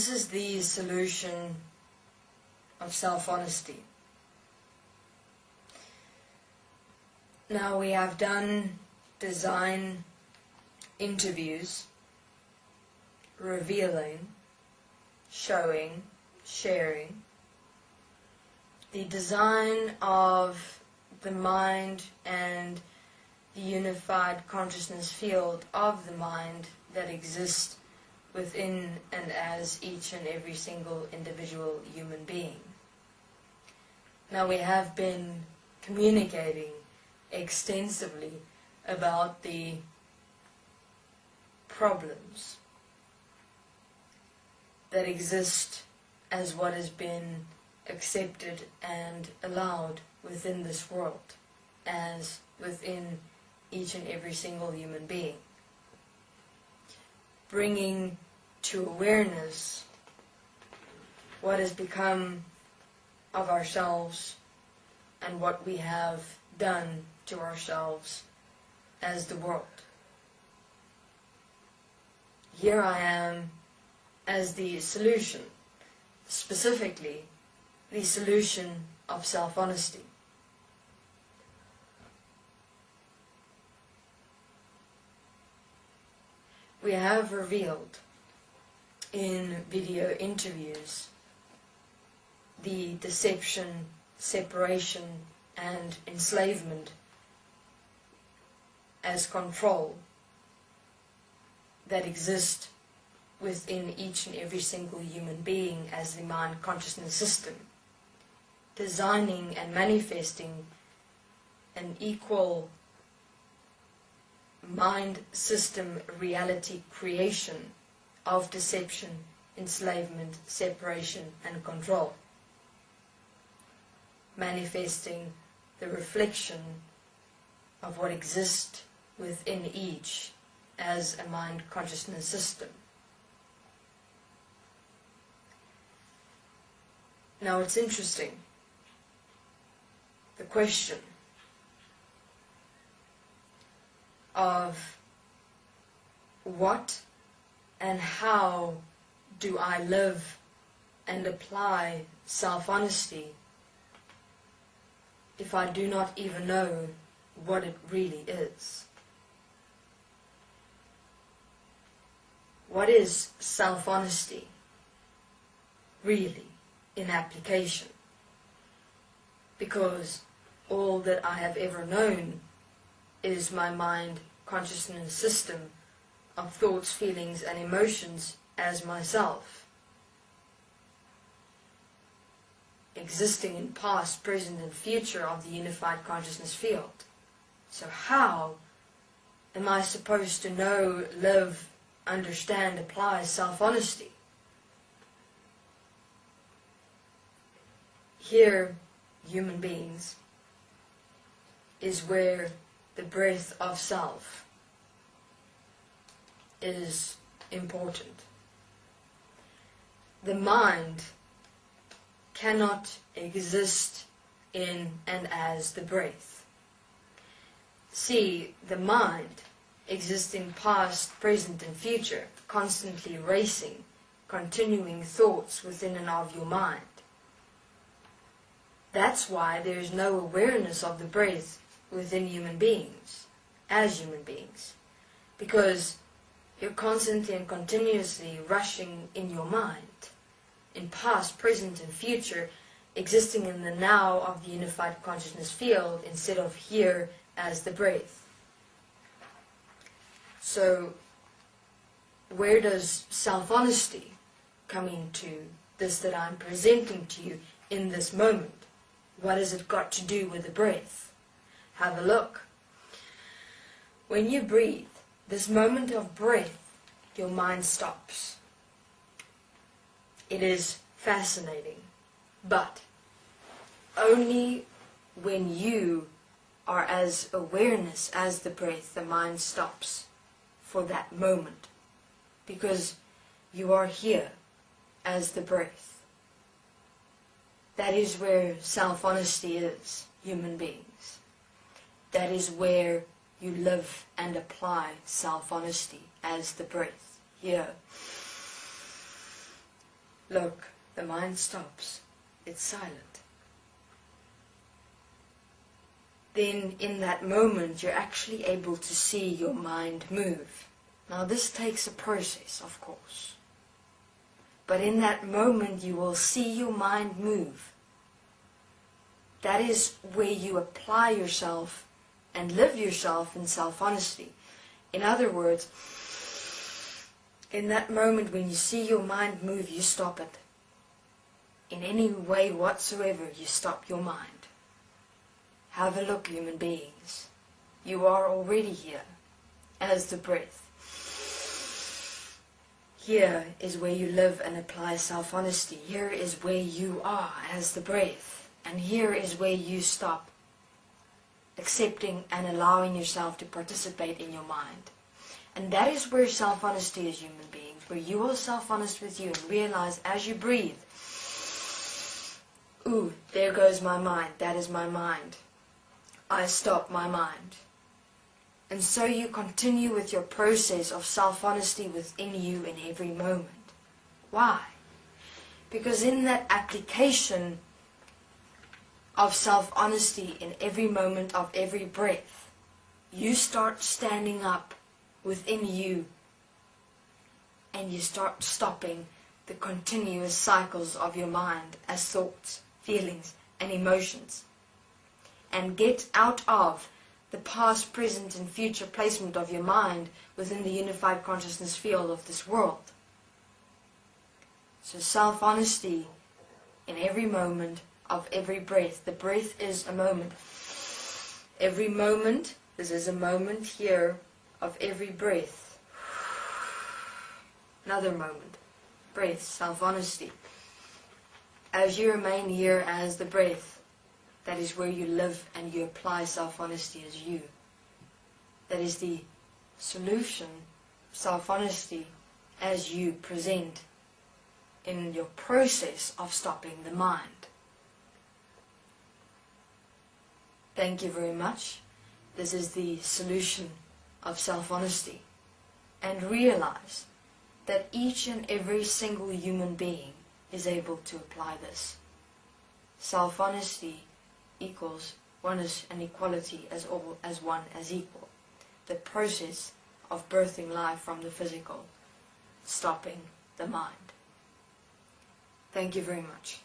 this is the solution of self-honesty. Now we have done design interviews, revealing, showing, sharing. The design of the mind and the unified consciousness field of the mind that exists within and as each and every single individual human being. Now we have been communicating extensively about the problems that exist as what has been accepted and allowed within this world, as within each and every single human being. Bringing to awareness what has become of ourselves and what we have done to ourselves as the world. Here I am as the solution, specifically the solution of self-honesty. We have revealed in video interviews the deception, separation, and enslavement as control that exist within each and every single human being as the mind consciousness system, designing and manifesting an equal mind system reality creation of deception, enslavement, separation, and control, manifesting the reflection of what exists within each as a mind consciousness system. Now it's interesting, the question of what and how do I live and apply self-honesty if I do not even know what it really is? What is self-honesty really in application? Because all that I have ever known is my mind consciousness system of thoughts, feelings, and emotions as myself, existing in past, present, and future of the unified consciousness field. So how am I supposed to know, live, understand, apply self-honesty? Here, human beings, is where the breath of self is important. The mind cannot exist in and as the breath. See, the mind exists in past, present, and future, constantly racing, continuing thoughts within and of your mind. That's why there is no awareness of the breath within human beings, as human beings, because you're constantly and continuously rushing in your mind, in past, present, and future, existing in the now of the unified consciousness field instead of here as the breath. So, where does self-honesty come into this that I'm presenting to you in this moment? What has it got to do with the breath? Have a look. When you breathe, this moment of breath, your mind stops. It is fascinating, but only when you are as awareness as the breath, the mind stops for that moment, because you are here as the breath. That is where self-honesty is, human beings. That is where you live and apply self-honesty as the breath. Here. Look, the mind stops. It's silent. Then in that moment you're actually able to see your mind move. Now this takes a process, of course. But in that moment you will see your mind move. That is where you apply yourself and live yourself in self-honesty. In other words, in that moment when you see your mind move, you stop it. In any way whatsoever, you stop your mind. Have a look, human beings. You are already here as the breath. Here is where you live and apply self-honesty. Here is where you are as the breath. And here is where you stop accepting and allowing yourself to participate in your mind. And that is where self-honesty is, human beings, where you are self-honest with you and realize as you breathe, ooh, there goes my mind, that is my mind. I stop my mind. And so you continue with your process of self-honesty within you in every moment. Why? Because in that application of self-honesty in every moment of every breath, you start standing up within you and you start stopping the continuous cycles of your mind as thoughts, feelings, and emotions, and get out of the past, present, and future placement of your mind within the unified consciousness field of this world. So self-honesty in every moment of every breath. The breath is a moment. Every moment, this is a moment here of every breath. Another moment. Breath, self-honesty. As you remain here as the breath, that is where you live and you apply self-honesty as you. That is the solution, self-honesty, as you present in your process of stopping the mind. Thank you very much. This is the solution of self-honesty. And realize that each and every single human being is able to apply this. Self-honesty equals oneness and equality as all as one as equal. The process of birthing life from the physical, stopping the mind. Thank you very much.